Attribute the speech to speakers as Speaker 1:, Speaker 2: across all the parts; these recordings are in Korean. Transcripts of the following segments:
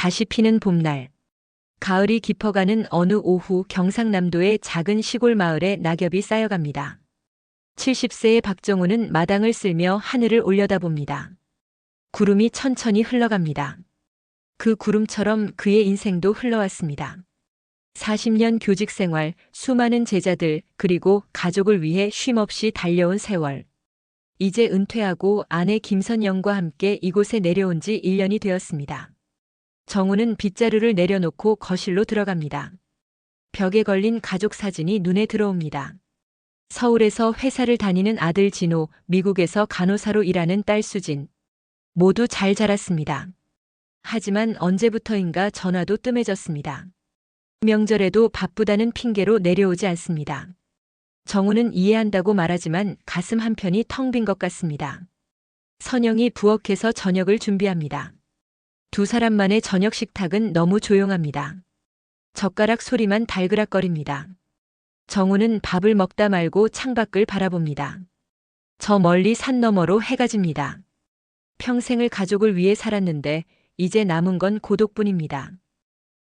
Speaker 1: 다시 피는 봄날. 가을이 깊어가는 어느 오후 경상남도의 작은 시골 마을에 낙엽이 쌓여갑니다. 70세의 박정우는 마당을 쓸며 하늘을 올려다봅니다. 구름이 천천히 흘러갑니다. 그 구름처럼 그의 인생도 흘러왔습니다. 40년 교직 생활, 수많은 제자들, 그리고 가족을 위해 쉼없이 달려온 세월. 이제 은퇴하고 아내 김선영과 함께 이곳에 내려온 지 1년이 되었습니다. 정우는 빗자루를 내려놓고 거실로 들어갑니다. 벽에 걸린 가족 사진이 눈에 들어옵니다. 서울에서 회사를 다니는 아들 진호, 미국에서 간호사로 일하는 딸 수진. 모두 잘 자랐습니다. 하지만 언제부터인가 전화도 뜸해졌습니다. 명절에도 바쁘다는 핑계로 내려오지 않습니다. 정우는 이해한다고 말하지만 가슴 한편이 텅 빈 것 같습니다. 선영이 부엌에서 저녁을 준비합니다. 두 사람만의 저녁 식탁은 너무 조용합니다. 젓가락 소리만 달그락거립니다. 정우는 밥을 먹다 말고 창밖을 바라봅니다. 저 멀리 산 너머로 해가 집니다. 평생을 가족을 위해 살았는데 이제 남은 건 고독뿐입니다.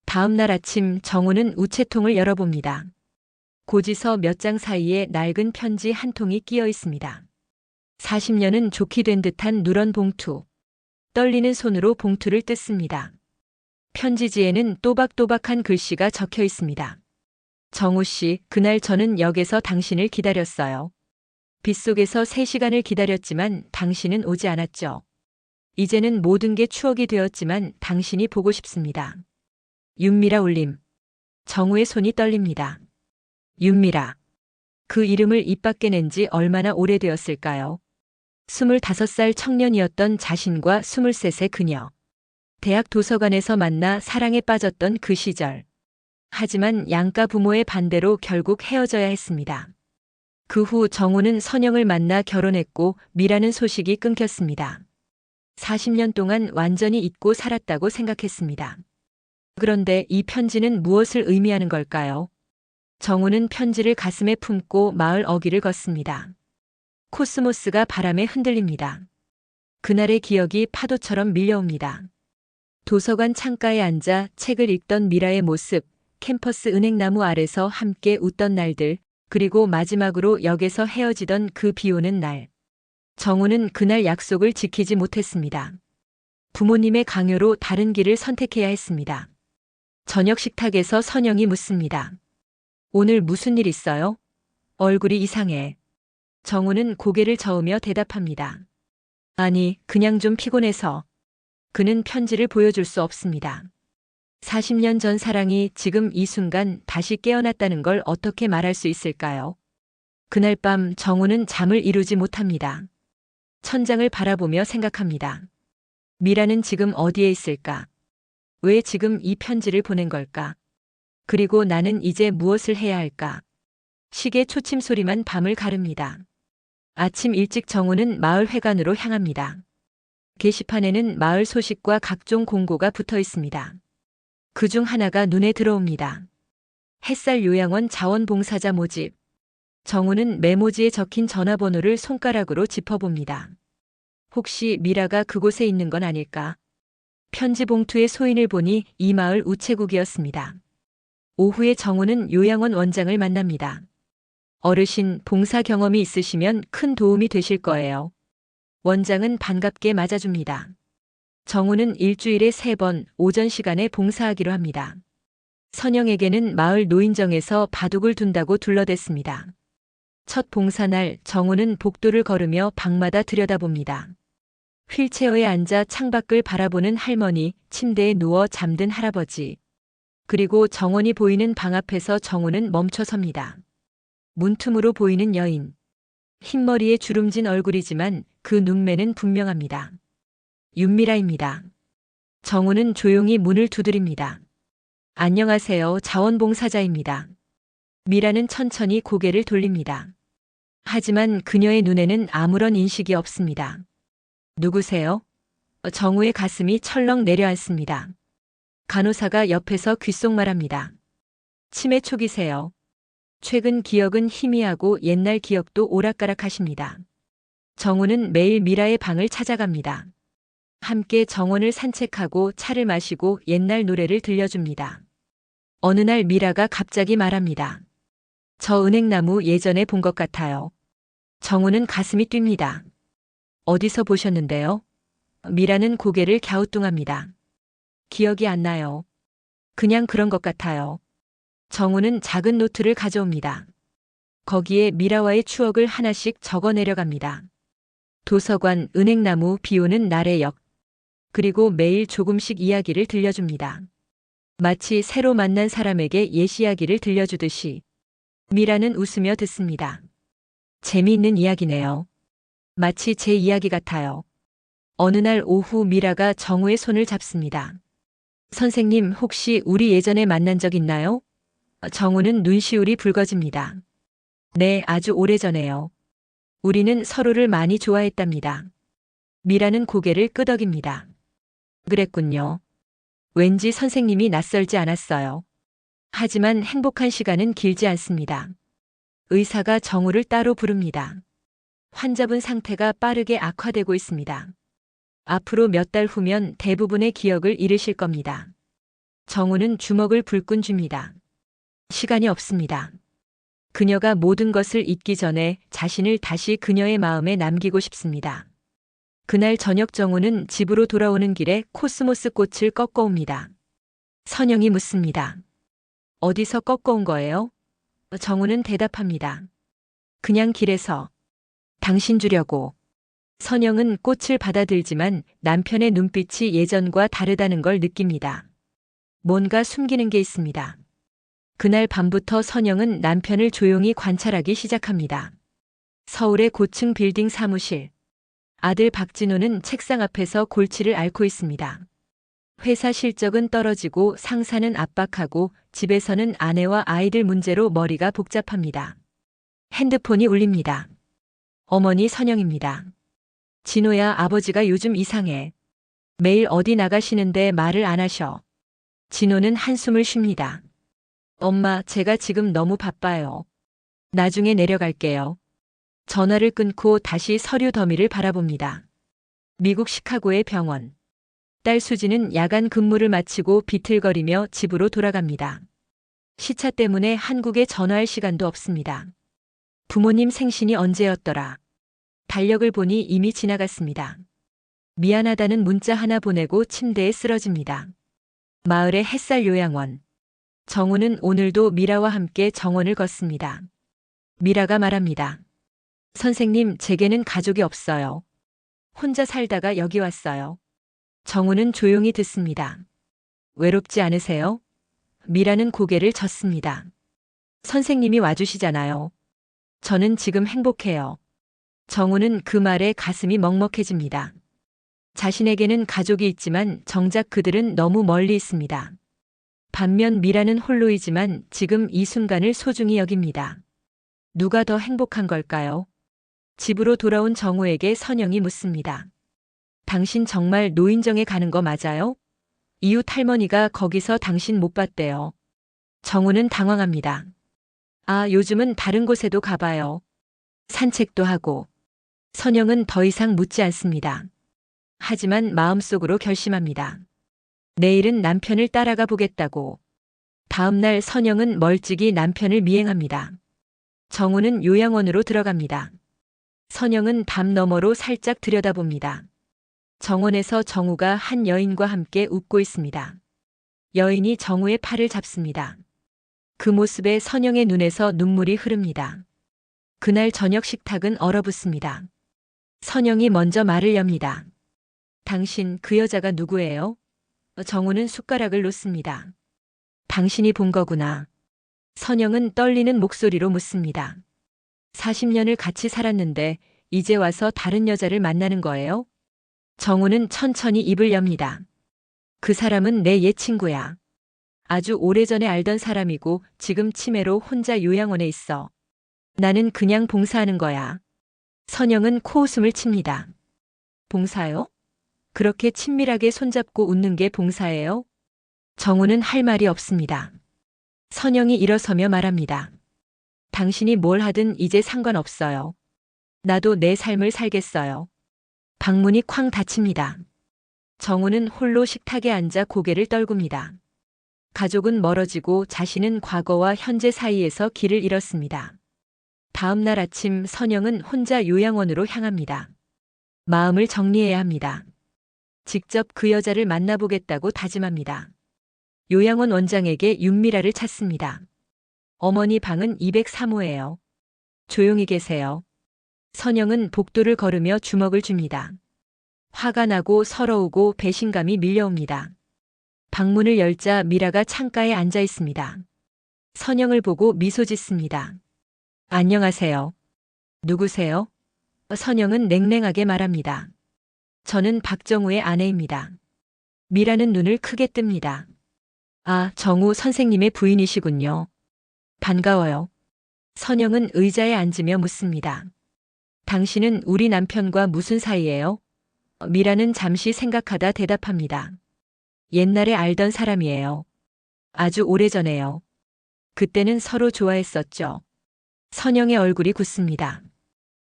Speaker 1: 다음 날 아침 정우는 우체통을 열어봅니다. 고지서 몇 장 사이에 낡은 편지 한 통이 끼어 있습니다. 40년은 좋게 된 듯한 누런 봉투. 떨리는 손으로 봉투를 뜯습니다. 편지지에는 또박또박한 글씨가 적혀 있습니다. 정우 씨, 그날 저는 역에서 당신을 기다렸어요. 빗속에서 3시간을 기다렸지만 당신은 오지 않았죠. 이제는 모든 게 추억이 되었지만 당신이 보고 싶습니다. 윤미라 울림. 정우의 손이 떨립니다. 윤미라. 그 이름을 입 밖에 낸 지 얼마나 오래되었을까요? 25살 청년이었던 자신과 23세 그녀. 대학 도서관에서 만나 사랑에 빠졌던 그 시절. 하지만 양가 부모의 반대로 결국 헤어져야 했습니다. 그 후 정우는 선영을 만나 결혼했고 미라는 소식이 끊겼습니다. 40년 동안 완전히 잊고 살았다고 생각했습니다. 그런데 이 편지는 무엇을 의미하는 걸까요? 정우는 편지를 가슴에 품고 마을 어귀를 걷습니다. 코스모스가 바람에 흔들립니다. 그날의 기억이 파도처럼 밀려옵니다. 도서관 창가에 앉아 책을 읽던 미라의 모습, 캠퍼스 은행나무 아래서 함께 웃던 날들, 그리고 마지막으로 역에서 헤어지던 그 비오는 날. 정우는 그날 약속을 지키지 못했습니다. 부모님의 강요로 다른 길을 선택해야 했습니다. 저녁 식탁에서 선영이 묻습니다. 오늘 무슨 일 있어요? 얼굴이 이상해. 정우는 고개를 저으며 대답합니다. 아니, 그냥 좀 피곤해서. 그는 편지를 보여줄 수 없습니다. 40년 전 사랑이 지금 이 순간 다시 깨어났다는 걸 어떻게 말할 수 있을까요? 그날 밤 정우는 잠을 이루지 못합니다. 천장을 바라보며 생각합니다. 미라는 지금 어디에 있을까? 왜 지금 이 편지를 보낸 걸까? 그리고 나는 이제 무엇을 해야 할까? 시계 초침 소리만 밤을 가릅니다. 아침 일찍 정우는 마을 회관으로 향합니다. 게시판에는 마을 소식과 각종 공고가 붙어 있습니다. 그중 하나가 눈에 들어옵니다. 햇살 요양원 자원봉사자 모집. 정우는 메모지에 적힌 전화번호를 손가락으로 짚어봅니다. 혹시 미라가 그곳에 있는 건 아닐까? 편지 봉투의 소인을 보니 이 마을 우체국이었습니다. 오후에 정우는 요양원 원장을 만납니다. 어르신, 봉사 경험이 있으시면 큰 도움이 되실 거예요. 원장은 반갑게 맞아줍니다. 정우는 일주일에 3번 오전 시간에 봉사하기로 합니다. 선영에게는 마을 노인정에서 바둑을 둔다고 둘러댔습니다. 첫 봉사날 정우는 복도를 걸으며 방마다 들여다봅니다. 휠체어에 앉아 창밖을 바라보는 할머니, 침대에 누워 잠든 할아버지. 그리고 정원이 보이는 방 앞에서 정우는 멈춰 섭니다. 문틈으로 보이는 여인. 흰머리에 주름진 얼굴이지만 그 눈매는 분명합니다. 윤미라입니다. 정우는 조용히 문을 두드립니다. 안녕하세요. 자원봉사자입니다. 미라는 천천히 고개를 돌립니다. 하지만 그녀의 눈에는 아무런 인식이 없습니다. 누구세요? 정우의 가슴이 철렁 내려앉습니다. 간호사가 옆에서 귓속말합니다. 치매 초기세요. 최근 기억은 희미하고 옛날 기억도 오락가락하십니다. 정우는 매일 미라의 방을 찾아갑니다. 함께 정원을 산책하고 차를 마시고 옛날 노래를 들려줍니다. 어느 날 미라가 갑자기 말합니다. 저 은행나무 예전에 본 것 같아요. 정우는 가슴이 뜁니다. 어디서 보셨는데요? 미라는 고개를 갸우뚱합니다. 기억이 안 나요. 그냥 그런 것 같아요. 정우는 작은 노트를 가져옵니다. 거기에 미라와의 추억을 하나씩 적어 내려갑니다. 도서관, 은행나무, 비오는 날의 역, 그리고 매일 조금씩 이야기를 들려줍니다. 마치 새로 만난 사람에게 옛 이야기를 들려주듯이. 미라는 웃으며 듣습니다. 재미있는 이야기네요. 마치 제 이야기 같아요. 어느 날 오후 미라가 정우의 손을 잡습니다. 선생님, 혹시 우리 예전에 만난 적 있나요? 정우는 눈시울이 붉어집니다. 네, 아주 오래전에요. 우리는 서로를 많이 좋아했답니다. 미라는 고개를 끄덕입니다. 그랬군요. 왠지 선생님이 낯설지 않았어요. 하지만 행복한 시간은 길지 않습니다. 의사가 정우를 따로 부릅니다. 환자분 상태가 빠르게 악화되고 있습니다. 앞으로 몇 달 후면 대부분의 기억을 잃으실 겁니다. 정우는 주먹을 불끈 줍니다. 시간이 없습니다. 그녀가 모든 것을 잊기 전에 자신을 다시 그녀의 마음에 남기고 싶습니다. 그날 저녁 정우는 집으로 돌아오는 길에 코스모스 꽃을 꺾어옵니다. 선영이 묻습니다. 어디서 꺾어온 거예요? 정우는 대답합니다. 그냥 길에서. 당신 주려고. 선영은 꽃을 받아들지만 남편의 눈빛이 예전과 다르다는 걸 느낍니다. 뭔가 숨기는 게 있습니다. 그날 밤부터 선영은 남편을 조용히 관찰하기 시작합니다. 서울의 고층 빌딩 사무실. 아들 박진호는 책상 앞에서 골치를 앓고 있습니다. 회사 실적은 떨어지고 상사는 압박하고 집에서는 아내와 아이들 문제로 머리가 복잡합니다. 핸드폰이 울립니다. 어머니 선영입니다. 진호야, 아버지가 요즘 이상해. 매일 어디 나가시는데 말을 안 하셔. 진호는 한숨을 쉽니다. 엄마, 제가 지금 너무 바빠요. 나중에 내려갈게요. 전화를 끊고 다시 서류 더미를 바라봅니다. 미국 시카고의 병원. 딸 수지는 야간 근무를 마치고 비틀거리며 집으로 돌아갑니다. 시차 때문에 한국에 전화할 시간도 없습니다. 부모님 생신이 언제였더라? 달력을 보니 이미 지나갔습니다. 미안하다는 문자 하나 보내고 침대에 쓰러집니다. 마을의 햇살 요양원. 정우는 오늘도 미라와 함께 정원을 걷습니다. 미라가 말합니다. 선생님, 제게는 가족이 없어요. 혼자 살다가 여기 왔어요. 정우는 조용히 듣습니다. 외롭지 않으세요? 미라는 고개를 젓습니다. 선생님이 와주시잖아요. 저는 지금 행복해요. 정우는 그 말에 가슴이 먹먹해집니다. 자신에게는 가족이 있지만 정작 그들은 너무 멀리 있습니다. 반면 미라는 홀로이지만 지금 이 순간을 소중히 여깁니다. 누가 더 행복한 걸까요? 집으로 돌아온 정우에게 선영이 묻습니다. 당신 정말 노인정에 가는 거 맞아요? 이웃 할머니가 거기서 당신 못 봤대요. 정우는 당황합니다. 아, 요즘은 다른 곳에도 가봐요. 산책도 하고. 선영은 더 이상 묻지 않습니다. 하지만 마음속으로 결심합니다. 내일은 남편을 따라가 보겠다고. 다음 날 선영은 멀찍이 남편을 미행합니다. 정우는 요양원으로 들어갑니다. 선영은 담 너머로 살짝 들여다봅니다. 정원에서 정우가 한 여인과 함께 웃고 있습니다. 여인이 정우의 팔을 잡습니다. 그 모습에 선영의 눈에서 눈물이 흐릅니다. 그날 저녁 식탁은 얼어붙습니다. 선영이 먼저 말을 엽니다. 당신, 그 여자가 누구예요? 정우는 숟가락을 놓습니다. 당신이 본 거구나. 선영은 떨리는 목소리로 묻습니다. 40년을 같이 살았는데 이제 와서 다른 여자를 만나는 거예요? 정우는 천천히 입을 엽니다. 그 사람은 내 옛 친구야. 아주 오래전에 알던 사람이고 지금 치매로 혼자 요양원에 있어. 나는 그냥 봉사하는 거야. 선영은 코웃음을 칩니다. 봉사요? 그렇게 친밀하게 손잡고 웃는 게 봉사예요? 정우는 할 말이 없습니다. 선영이 일어서며 말합니다. 당신이 뭘 하든 이제 상관없어요. 나도 내 삶을 살겠어요. 방문이 쾅 닫힙니다. 정우는 홀로 식탁에 앉아 고개를 떨굽니다. 가족은 멀어지고 자신은 과거와 현재 사이에서 길을 잃었습니다. 다음 날 아침 선영은 혼자 요양원으로 향합니다. 마음을 정리해야 합니다. 직접 그 여자를 만나보겠다고 다짐합니다. 요양원 원장에게 윤미라를 찾습니다. 어머니 방은 203호예요. 조용히 계세요. 선영은 복도를 걸으며 주먹을 줍니다. 화가 나고 서러우고 배신감이 밀려옵니다. 방문을 열자 미라가 창가에 앉아 있습니다. 선영을 보고 미소 짓습니다. 안녕하세요. 누구세요? 선영은 냉랭하게 말합니다. 저는 박정우의 아내입니다. 미라는 눈을 크게 뜹니다. 아, 정우 선생님의 부인이시군요. 반가워요. 선영은 의자에 앉으며 묻습니다. 당신은 우리 남편과 무슨 사이예요? 미라는 잠시 생각하다 대답합니다. 옛날에 알던 사람이에요. 아주 오래전에요. 그때는 서로 좋아했었죠. 선영의 얼굴이 굳습니다.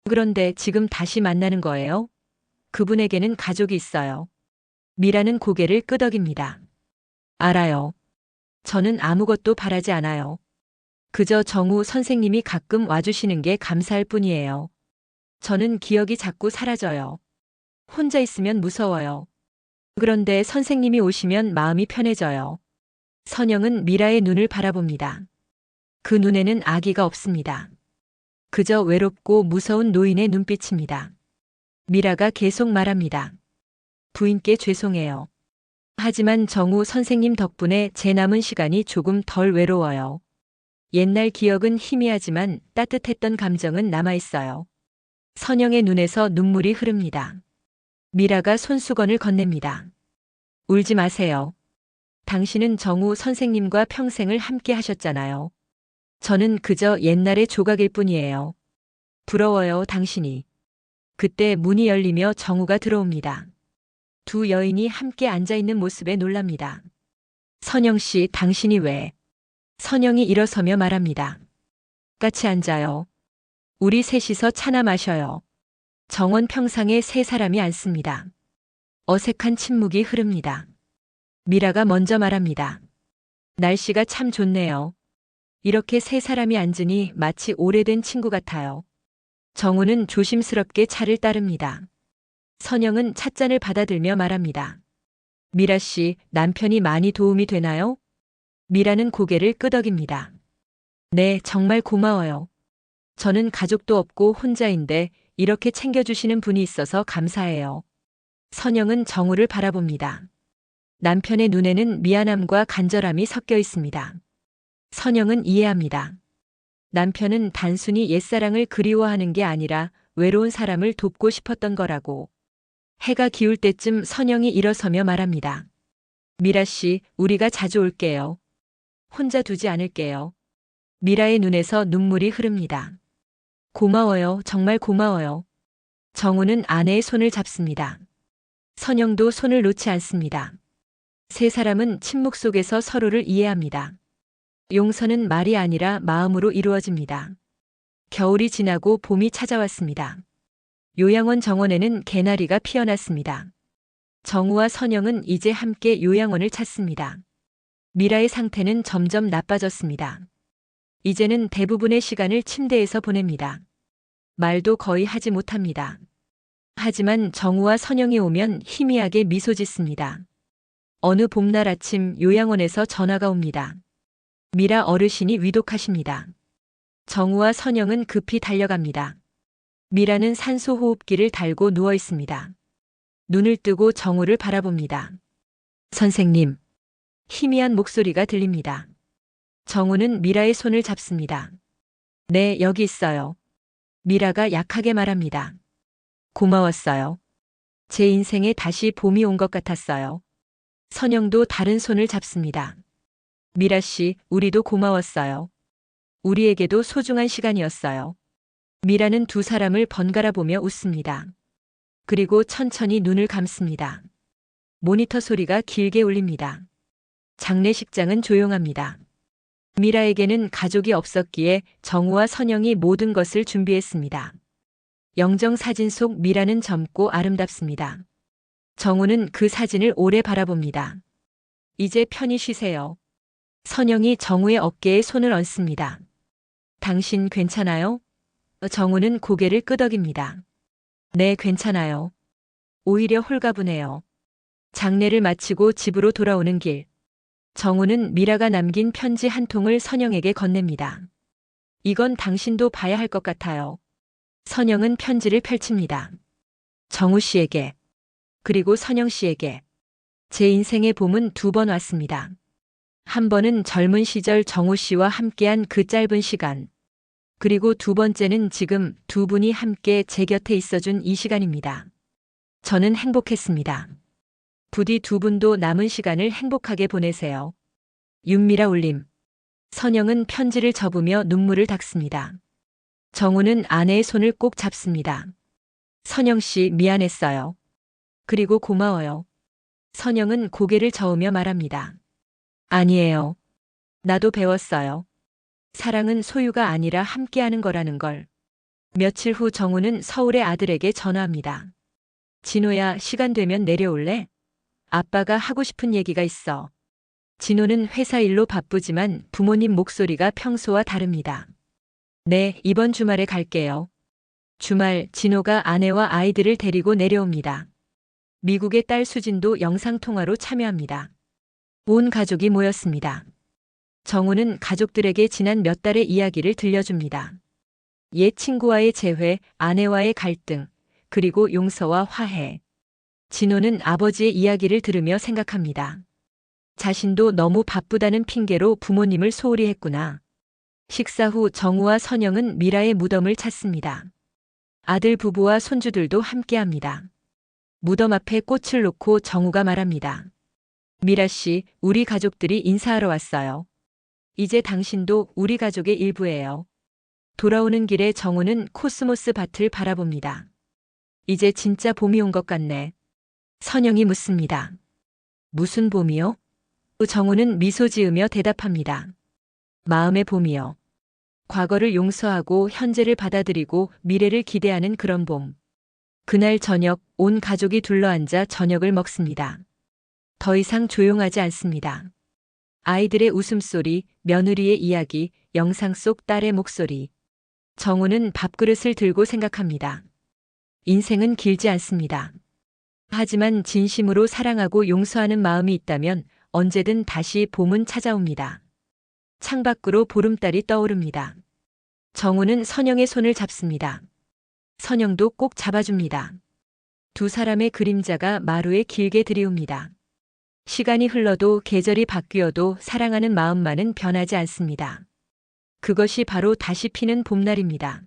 Speaker 1: 그런데 지금 다시 만나는 거예요? 그분에게는 가족이 있어요. 미라는 고개를 끄덕입니다. 알아요. 저는 아무것도 바라지 않아요. 그저 정우 선생님이 가끔 와주시는 게 감사할 뿐이에요. 저는 기억이 자꾸 사라져요. 혼자 있으면 무서워요. 그런데 선생님이 오시면 마음이 편해져요. 선영은 미라의 눈을 바라봅니다. 그 눈에는 아기가 없습니다. 그저 외롭고 무서운 노인의 눈빛입니다. 미라가 계속 말합니다. 부인께 죄송해요. 하지만 정우 선생님 덕분에 제 남은 시간이 조금 덜 외로워요. 옛날 기억은 희미하지만 따뜻했던 감정은 남아있어요. 선영의 눈에서 눈물이 흐릅니다. 미라가 손수건을 건넵니다. 울지 마세요. 당신은 정우 선생님과 평생을 함께 하셨잖아요. 저는 그저 옛날의 조각일 뿐이에요. 부러워요, 당신이. 그때 문이 열리며 정우가 들어옵니다. 두 여인이 함께 앉아있는 모습에 놀랍니다. 선영 씨, 당신이 왜? 선영이 일어서며 말합니다. 같이 앉아요. 우리 셋이서 차나 마셔요. 정원 평상에 세 사람이 앉습니다. 어색한 침묵이 흐릅니다. 미라가 먼저 말합니다. 날씨가 참 좋네요. 이렇게 세 사람이 앉으니 마치 오래된 친구 같아요. 정우는 조심스럽게 차를 따릅니다. 선영은 찻잔을 받아들며 말합니다. 미라 씨, 남편이 많이 도움이 되나요? 미라는 고개를 끄덕입니다. 네, 정말 고마워요. 저는 가족도 없고 혼자인데 이렇게 챙겨주시는 분이 있어서 감사해요. 선영은 정우를 바라봅니다. 남편의 눈에는 미안함과 간절함이 섞여 있습니다. 선영은 이해합니다. 남편은 단순히 옛사랑을 그리워하는 게 아니라 외로운 사람을 돕고 싶었던 거라고. 해가 기울 때쯤 선영이 일어서며 말합니다. 미라 씨, 우리가 자주 올게요. 혼자 두지 않을게요. 미라의 눈에서 눈물이 흐릅니다. 고마워요, 정말 고마워요. 정우는 아내의 손을 잡습니다. 선영도 손을 놓지 않습니다. 세 사람은 침묵 속에서 서로를 이해합니다. 용서는 말이 아니라 마음으로 이루어집니다. 겨울이 지나고 봄이 찾아왔습니다. 요양원 정원에는 개나리가 피어났습니다. 정우와 선영은 이제 함께 요양원을 찾습니다. 미라의 상태는 점점 나빠졌습니다. 이제는 대부분의 시간을 침대에서 보냅니다. 말도 거의 하지 못합니다. 하지만 정우와 선영이 오면 희미하게 미소 짓습니다. 어느 봄날 아침 요양원에서 전화가 옵니다. 미라 어르신이 위독하십니다. 정우와 선영은 급히 달려갑니다. 미라는 산소호흡기를 달고 누워 있습니다. 눈을 뜨고 정우를 바라봅니다. 선생님. 희미한 목소리가 들립니다. 정우는 미라의 손을 잡습니다. 네, 여기 있어요. 미라가 약하게 말합니다. 고마웠어요. 제 인생에 다시 봄이 온 것 같았어요. 선영도 다른 손을 잡습니다. 미라 씨, 우리도 고마웠어요. 우리에게도 소중한 시간이었어요. 미라는 두 사람을 번갈아 보며 웃습니다. 그리고 천천히 눈을 감습니다. 모니터 소리가 길게 울립니다. 장례식장은 조용합니다. 미라에게는 가족이 없었기에 정우와 선영이 모든 것을 준비했습니다. 영정 사진 속 미라는 젊고 아름답습니다. 정우는 그 사진을 오래 바라봅니다. 이제 편히 쉬세요. 선영이 정우의 어깨에 손을 얹습니다. 당신 괜찮아요? 정우는 고개를 끄덕입니다. 네, 괜찮아요. 오히려 홀가분해요. 장례를 마치고 집으로 돌아오는 길. 정우는 미라가 남긴 편지 한 통을 선영에게 건넵니다. 이건 당신도 봐야 할 것 같아요. 선영은 편지를 펼칩니다. 정우 씨에게, 그리고 선영 씨에게. 제 인생의 봄은 두 번 왔습니다. 한 번은 젊은 시절 정우 씨와 함께한 그 짧은 시간. 그리고 두 번째는 지금 두 분이 함께 제 곁에 있어준 이 시간입니다. 저는 행복했습니다. 부디 두 분도 남은 시간을 행복하게 보내세요. 윤미라 올림. 선영은 편지를 접으며 눈물을 닦습니다. 정우는 아내의 손을 꼭 잡습니다. 선영 씨 미안했어요. 그리고 고마워요. 선영은 고개를 저으며 말합니다. 아니에요. 나도 배웠어요. 사랑은 소유가 아니라 함께하는 거라는 걸. 며칠 후 정우는 서울의 아들에게 전화합니다. 진호야, 시간 되면 내려올래? 아빠가 하고 싶은 얘기가 있어. 진호는 회사 일로 바쁘지만 부모님 목소리가 평소와 다릅니다. 네, 이번 주말에 갈게요. 주말 진호가 아내와 아이들을 데리고 내려옵니다. 미국의 딸 수진도 영상통화로 참여합니다. 온 가족이 모였습니다. 정우는 가족들에게 지난 몇 달의 이야기를 들려줍니다. 옛 친구와의 재회, 아내와의 갈등, 그리고 용서와 화해. 진호는 아버지의 이야기를 들으며 생각합니다. 자신도 너무 바쁘다는 핑계로 부모님을 소홀히 했구나. 식사 후 정우와 선영은 미라의 무덤을 찾습니다. 아들 부부와 손주들도 함께합니다. 무덤 앞에 꽃을 놓고 정우가 말합니다. 미라 씨, 우리 가족들이 인사하러 왔어요. 이제 당신도 우리 가족의 일부예요. 돌아오는 길에 정우는 코스모스 밭을 바라봅니다. 이제 진짜 봄이 온 것 같네. 선영이 묻습니다. 무슨 봄이요? 정우는 미소 지으며 대답합니다. 마음의 봄이요. 과거를 용서하고 현재를 받아들이고 미래를 기대하는 그런 봄. 그날 저녁 온 가족이 둘러앉아 저녁을 먹습니다. 더 이상 조용하지 않습니다. 아이들의 웃음소리, 며느리의 이야기, 영상 속 딸의 목소리. 정우는 밥그릇을 들고 생각합니다. 인생은 길지 않습니다. 하지만 진심으로 사랑하고 용서하는 마음이 있다면 언제든 다시 봄은 찾아옵니다. 창밖으로 보름달이 떠오릅니다. 정우는 선영의 손을 잡습니다. 선영도 꼭 잡아줍니다. 두 사람의 그림자가 마루에 길게 들이웁니다. 시간이 흘러도 계절이 바뀌어도 사랑하는 마음만은 변하지 않습니다. 그것이 바로 다시 피는 봄날입니다.